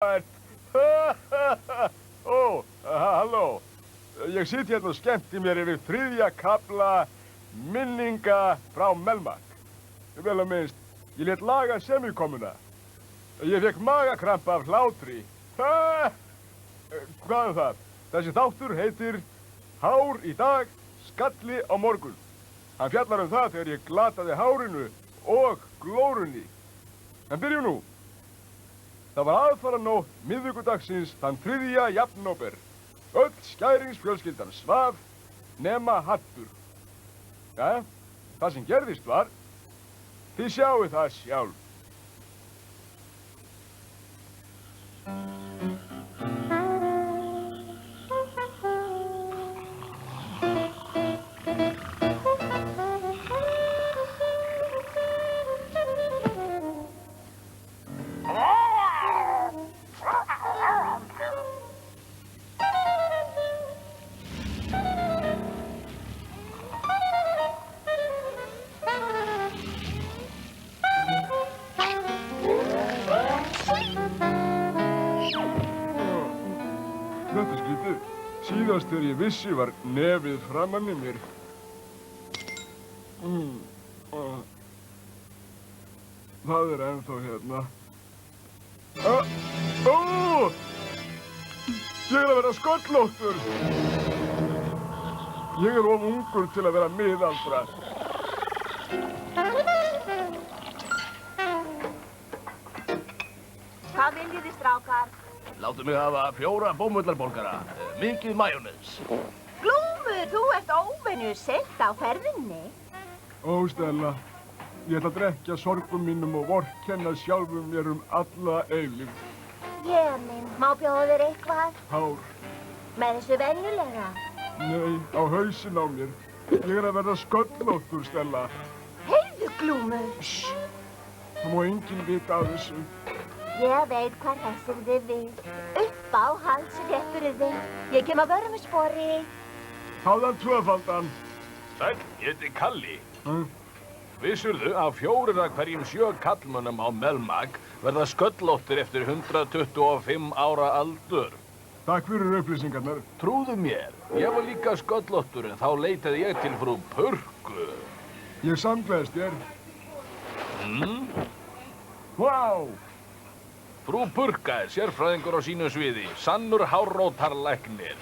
frábært. Ó, halló. Ég sit hérna og skemmti mér yfir 3. kafla minninga frá Melmac. Vel að minnst, ég lét laga semikomuna. Ég fekk magakrampa af hlátri. Hvað það? Þessi þáttur heitir Hár í dag, skalli á morgun. Hann fjallar það þegar ég glataði hárinu og glórunni. En byrjum nú. Það var aðfaranótt miðvikudagsins þann 3. jafnóber. Öll skæringsfjölskyldan svaf nema Hattur. Jæja, það sem gerðist var, þið sjáið það sjálf. Þetta skrítið. Síðast þegar ég vissi var nefið framan í mér. Það ennþá hérna. Ég að vera sköllóttur. Ég of ungur til að vera miðaldra. Hvað viljið þið, strákar? Láttu mig hafa 4 bómullarborgara, mikið majónes. Glúmur, þú ert óvenju seint á ferðinni. Ó, Stella, ég ætla að drekja sorgum mínum og vorkenna sjálfum mér alla eilífð. Minn, má bjóða þér eitthvað? Hár. Með þessu venjulega? Nei, á hausinn á mér. Ég að verða sköllóttur, Stella. Heyrðu, Glúmur. Það má enginn vita af þessu. Ég veit hvað hressir þið við. Uppáhaldsrétturinn þinn. Ég kem að vörmuspori. Háðan tvöfaldan. Sæll, ég heiti Kalli. Vissurðu að 4 af hverjum 7 kallmönnum á Melmac verða sköllóttir eftir 125 ára aldur? Takk fyrir upplýsingarnar. Trúðu mér, ég var líka sköllóttur en þá leitaði ég til frú Purku. Ég samgleðst þér. Vá! Frú Purka er sérfræðingur á sínu sviði, sannur hárrótarlæknir.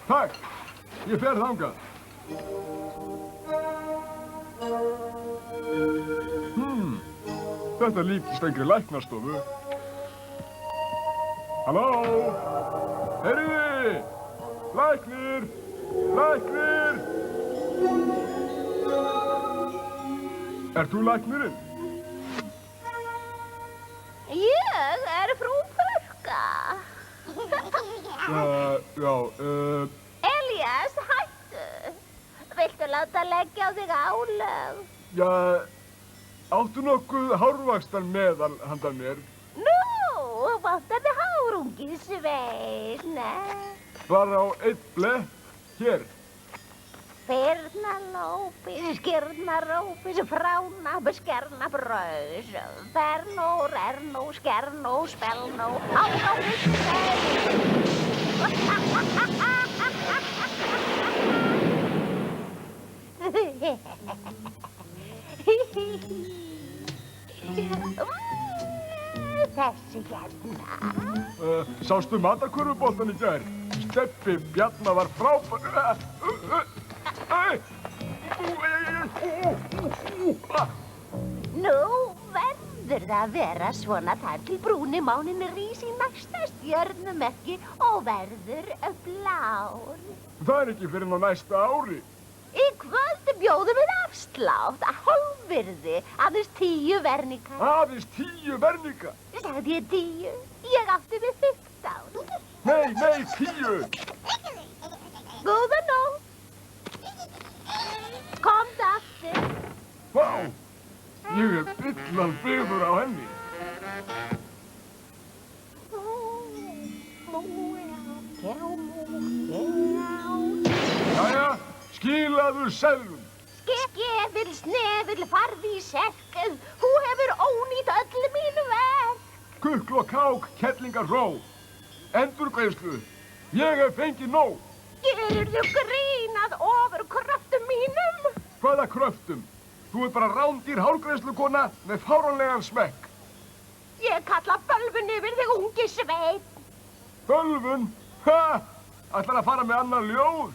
Takk, ég fer þangað. Þetta líkist engri læknastofu. Halló? Heyriði! Læknir! Læknir! Ert þú læknirinn? Ég er frú Purka. Elías, hættu. Viltu láta leggja á þig álög? Já, áttu nokkuð hárvaxtan meðal handan mér? Nú, vantaði hárungisvein. Bara á einn blett, hér. Fyrnalópis, skirnarópis, fránab, skernabröðs, fernó, rernó, skernó, spelnó, áráðisvein. Þessi hérna. Sástu matarkurfuboltan í gær? Steppi Bjarna var frábær. Nú verður það að vera svona þar til brúni máninn rís í næsta stjörnumerki og verður blár. Það er ekki fyrir ná næsta ári. Í kvöld bjóðum við afslátt að hálfvirði, aðeins 10 vernika. Aðeins 10 vernika? Sagði ég 10? Ég átti við 15. Nei, 10! Góða nótt. Komdu aftur. Vá! Ég er illan byggður á henni. Jæja, skilaðu seðlum. Skefill, snefill, farði í serkið. Þú hefur ónýtt öll mín verk. kukl og kák, kettlingar hró. Endurgreiðslu. Ég hef fengið nóg. Gerirðu grín að ofurkröftum mínum? Hvaða kröftum? Þú ert bara rándýr hárgreiðslukona með fáránlegan smekk. Ég kalla bölvun yfir þig, ungi sveinn. Bölvun? Ha! Ætlar að fara með annar ljóð?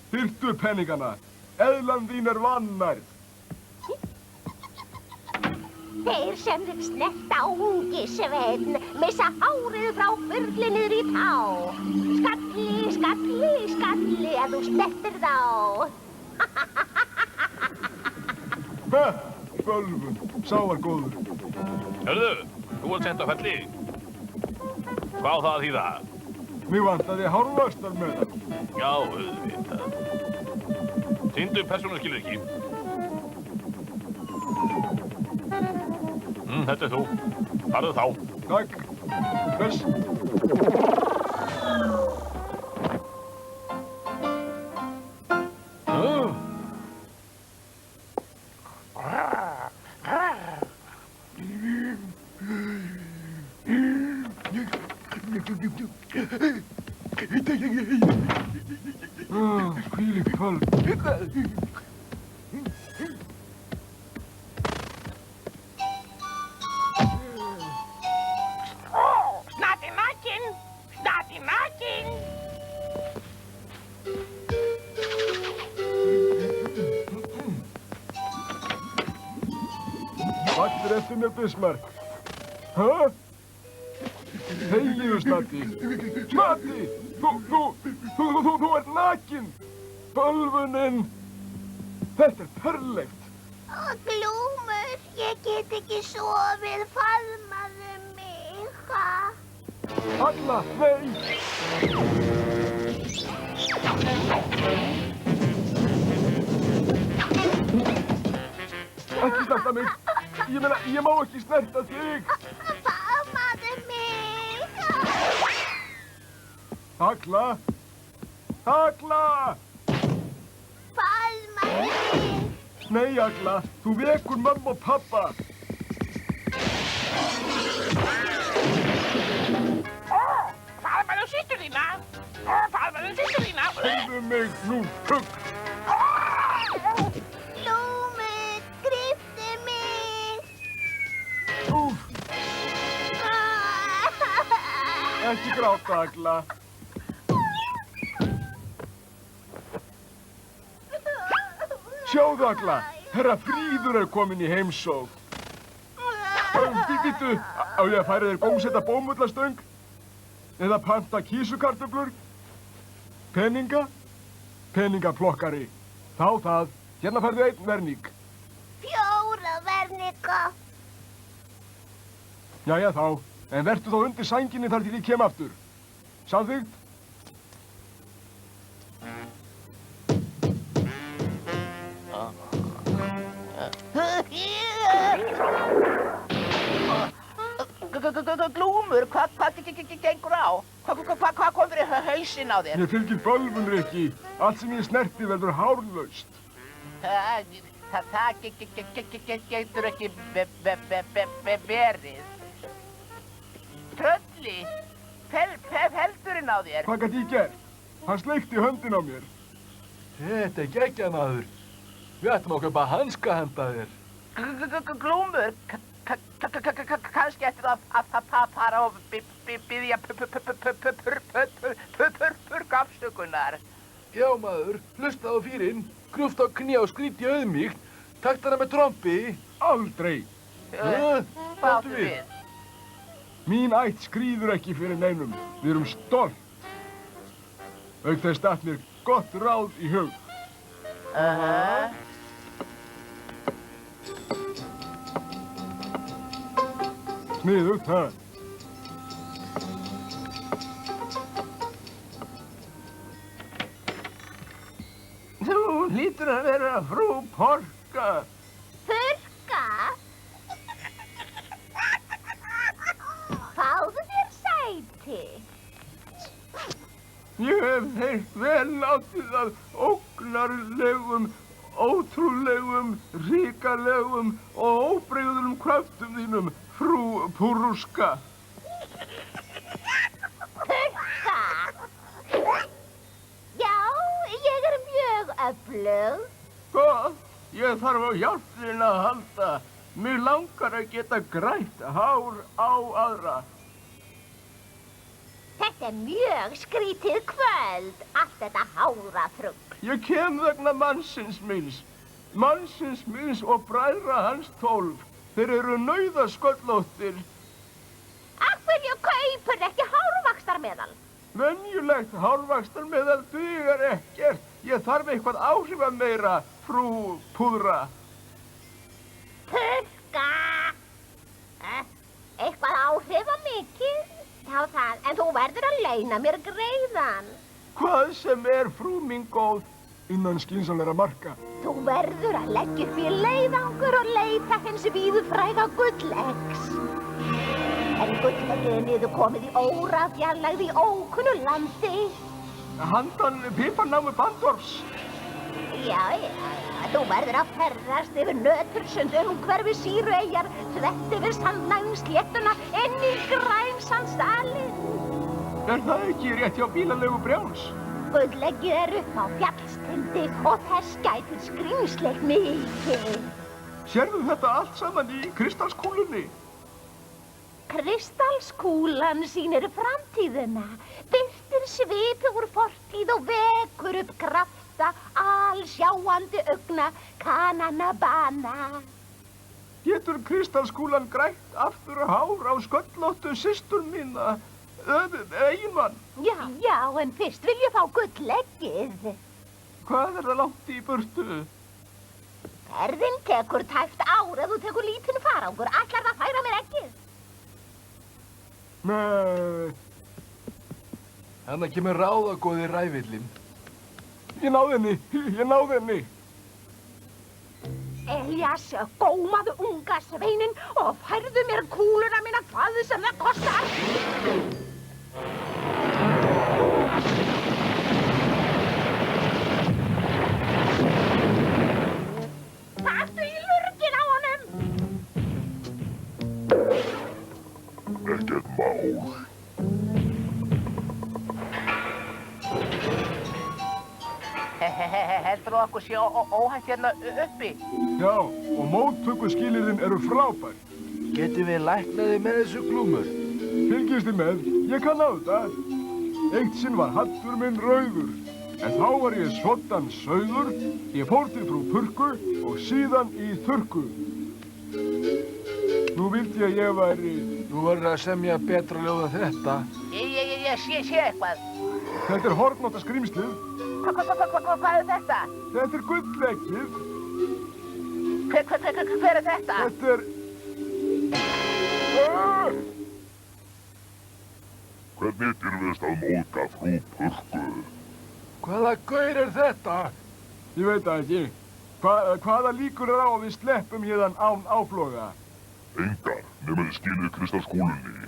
Hirtu penningana. Eðlan þín er vannærð. Þeir sem þig snerta, ungi sveinn, missa hárið frá hvirfli niður í tá. Skalli, skalli, skalli, að þú snertir þá. Ha! Bölvun. Sá var góður. Hörðu, þú ert sent á felli. Hvað á það að þýða? Mér vantaði hárvöxtar með það. Já, auðvitað. Sýndu persónuskilríki. Þetta er þú. Farðu þá. Takk. Bless. Hvílík köld. Snart í nakin. Vaktir eftir mér, Bismarck. Hæ? Þegiðu, Snati. Snati! Þú ert nakin! Bölvunin! Þetta er ferlegt. Glúmur, ég get ekki sofið, faðmaðu mig, ha? Agla, nei! Ekki snerta mig! Ég meina, ég má ekki snerta þig! Faðmaðu mig! Agla! Agla! Faðmaðu mig! Nei, Agla, þú vekur mamma og pappa. Faðmaðu systur þína! Faðmaðu systur þína! Heyrðu mig nú, fugl! Glúmur, gríptu mig! Úff, ekki gráta, Agla. Sjáðu, Agla, herra Fríður er komin í heimsókn. Býtu, á ég að færa þér gómsetta bómullastöng? Eða panta kísukartöflur? Peninga? Peningaplokkari. Þá það, hérna færðu 1 verník. 4 vernika. Jæja þá, en vertu þá undir sænginni þar til ég kem aftur. Samþykkt? Glúmur, hvað gengur á? Hvað kom fyrir hausinn á þér? Ég fylgir bölvun, Rikki. Allt sem ég snerti verður hárlaust. Það getur ekki verið. Trölli, feldurinn á þér. Hvað gæti ég gert? Hann sleikti höndin á mér. Þetta er geggjað, maður. Við ættum að kaupa hanska handa þér. Glúmur, kannski eftir að fara og biðja purkafstökunar. Já, maður. Hlusta á fýrin. Grúft á kné og skrýti auðmýkt. Takt hana með trompi. Aldrei. Hvað áttu við? Mín ætt skríður ekki fyrir neinum. Við erum stolt. Auk þess datt mér gott ráð í hug. Sniðugt, ha? Þú hlýtur að vera frú Porka. Purka? Fáðu þér sæti. Ég hef heyrt vel látið að ógnarlegum, ótrúlegum, hrikalegum og óbrigðum kröftum þínum, frú Púrúska. Purka! Já, ég mjög öflug. Hvað? Ég þarf á hjálp þín að halda. Mig langar að geta grætt hár á aðra. Þetta mjög skrítið kvöld, allt þetta hárafrugl. Ég kem vegna mannsins míns og bræðra hans 12. Þeir eru nauðasköllóttir. Af hverju kaupir ekki hárvaxtarmeðal? Venjulegt hárvaxtarmeðal dugar ekkert. Ég þarf eitthvað áhrifameira, frú Púðra. Purka! Eitthvað áhrifamikið? Já það, en þú verður að launa mér greiðan. Hvað sem er, frú mín góð, innan skynsamlegra marka. Þú verður að leggja upp í leiðangur og leita hins víðfræga gulleggs. En gulleggið er niður komið í órafjarlægð í ókunnu landi. Handan piparnámu Bandorfs. Já, þú verður að ferðast yfir Nötursund, umhverfi Sírueyjar, þvert yfir sandlægumsléttuna, inn í Grænsandsdalinn. Er það ekki rétt hjá bílalegu Brjáns? Gulleggið er upp á fjallstindi og þess gætir skrýmslegt mikið. Sérðu þetta allt saman í kristalskúlunni? Kristalskúlan sýnir framtíðina, birtir svipi úr fortíð og vekur upp krafta alsjáandi augna kannana bana. Getur kristalskúlan grætt aftur hár á sköllóttu systur mína, eiginmann? Já, en fyrst vil ég fá gulleggið. Hvað er það langt í burtu? Ferðin tekur tæpt ár ef þú tekur lítinn farangur. Ætlar það að færa mér eggið? Nei. Þannig kemur ráðagóði ræfillinn. Ég náði henni. Elías, gómaðu unga sveinin og færðu mér kúluna mína hvað sem það kostar. Taktu í lurginn á honum. Ekkert mál. Heldurðu okkur sé óhætt hérna uppi? Já, og móttökuskilyrðin eru frábær. Getum við læknaði með þessu Glúmur? Fylgist þið með, ég kann á þetta. Eitt sinn var hattur minn rauður, en þá var ég svoddan sauður, ég fór til frú Purku og síðan í þurrku. Nú vildi ég væri... Nú verður að semja betra ljóða þetta. Ég sé eitthvað. Þetta er hornótta skrýmslið. Hvað er þetta? Þetta er gulleggið. Hver er þetta? Þetta er... Hvernig dirfist að móðga frú Purku? Hvaða gaur er þetta? Ég veit það ekki. Hvaða líkur er á að við sleppum hérðan án áfloga? Engar, nema þið skilið kristalskúlunni.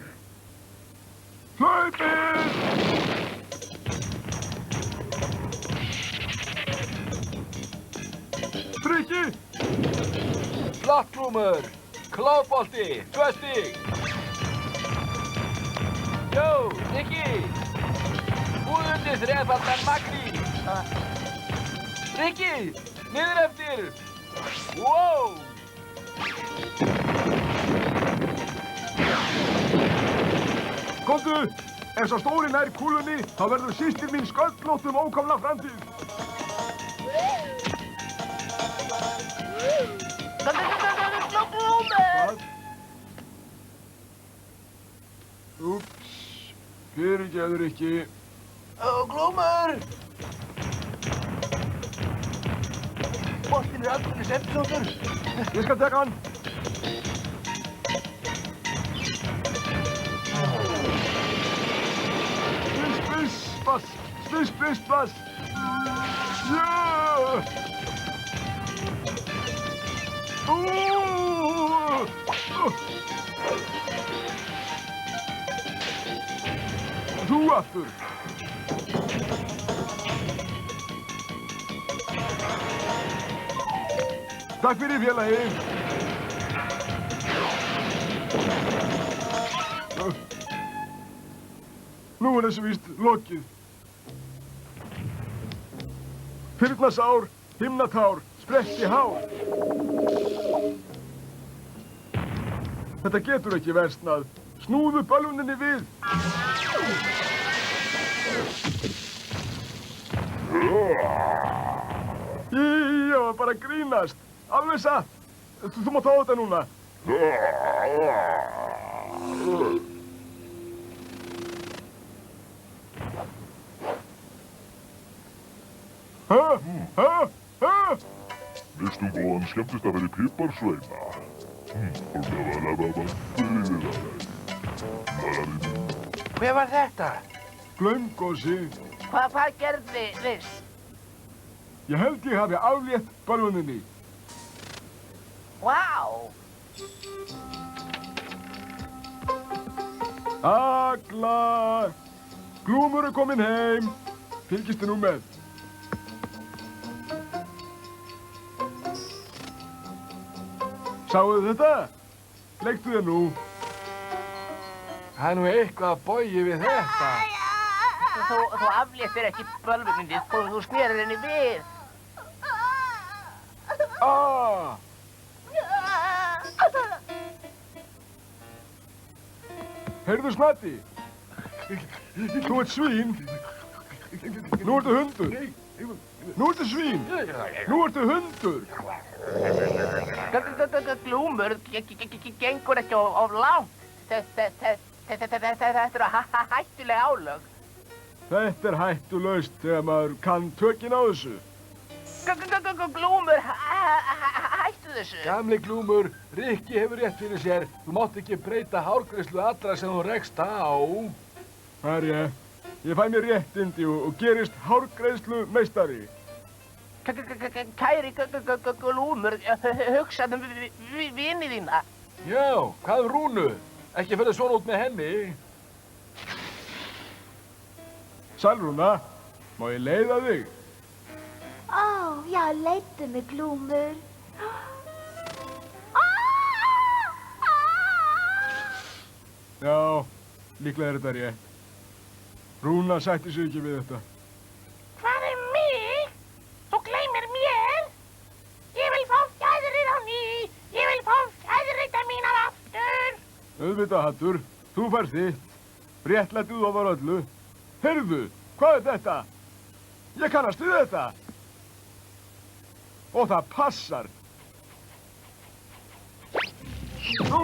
Hlaupið! Frikki! Flott Glúmur! Klábolti! 2 stig! Jó, Rikki! Búðundi þrefaldan Magni! Rikki! Niður eftir! Wow! Komdu! Ef sá stóri nær kúlunni, þá verður systir mín sköllótt ókomna framtíð. Glúmur! Úps, fyrirgefðu Rikki. Glúmur! Boltinn er aldrei sefnþóttur. Ég skal teka hann. Spliss, bass. Ja! Þú aftur. Takk fyrir, félagi. Nú er þessu víst lokið. Þyrnasár, himnatár, spretti hár. Þetta getur ekki versnað. Snúðu bölvuninni við. Ég var bara að grínast. Alveg satt. Þú mátt fá þetta núna. Veistu góðan skemmtist að vera piparsveina? Hver var þetta? Glaumgosi. Hvað gerðist? Ég held ég hafi aflétt bölvuninni. Vá! Agla! Glúmur er kominn heim. Fylgistu nú með. Sáuðu þetta? Leiktu þér nú. Það er nú eitthvað að bogi við þetta. Þú afléttir ekki bölvuninni, þú snerir henni við. Heyrðu Snati. Þú ert svín. Nú ertu hundur. Nú ertu svín. Nú ertu hundur. Glúmur gengur ekki of langt. Þetta eru hættuleg álög. Þetta er hættulaust þegar maður kann tökin á þessu. Glúmur, hættu þessu. Gamli Glúmur, Rikki hefur rétt fyrir sér. Þú mátt ekki breyta hárgreiðslu allra sem þú rekst á. Það er ég. Ég fæ mér réttindi og gerist hárgreiðslu meistari. Kæri Glúmur, hugsaðu vini þína. Já, hvað Rúnu? Ekki fyrir svona út með henni. Sæl Rúna, má ég leiða þig? Ó, já, leiddu mig, Glúmur. Já, líklega er þetta rétt. Rúna sætti sig ekki við þetta. Hvað er mig? Þú gleymir mér? Ég vil fá fjæðrið á ný. Ég vil fá fjæðrita mínar aftur. Auðvitað, Hattur, þú fær þitt. Réttlætið ofar öllu. Heyrðu, hvað er þetta? Ég kannast við þetta. Og það passar. Nú!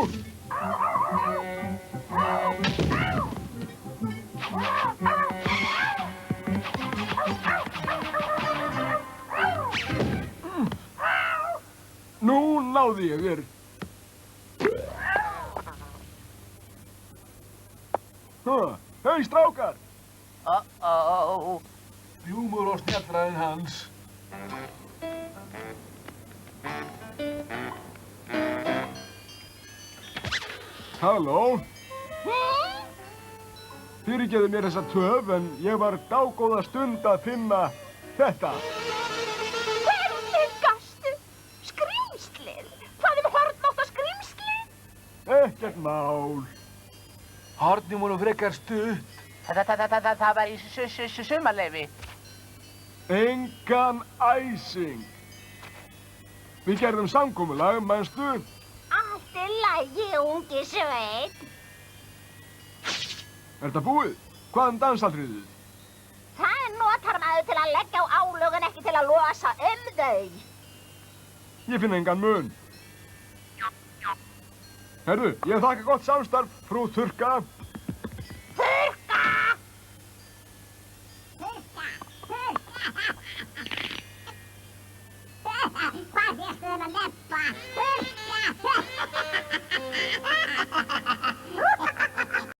Nú náði ég þér. Hei, strákar! Glúmur og snjallræðin hans. Halló? Fyrirgeðu mér þessa töf, en ég var dágóða stund að finna þetta. Hvernig gastu? Skrímslið? Hvað hornótt á skrímslið? Ekkert mál. Hornin voru frekar stutt. Það var í sumarleyfi. Engan æsing. Við gerðum samkomulag, manstu? Allt í lagi, ungi sveinn. Er þetta búið? Hvaðan dansatriðið? Það notar maður til að leggja á álög en ekki til að losa þau. Ég finn engan mun. Herðu, ég þakka gott samstarf, frú Þurrka.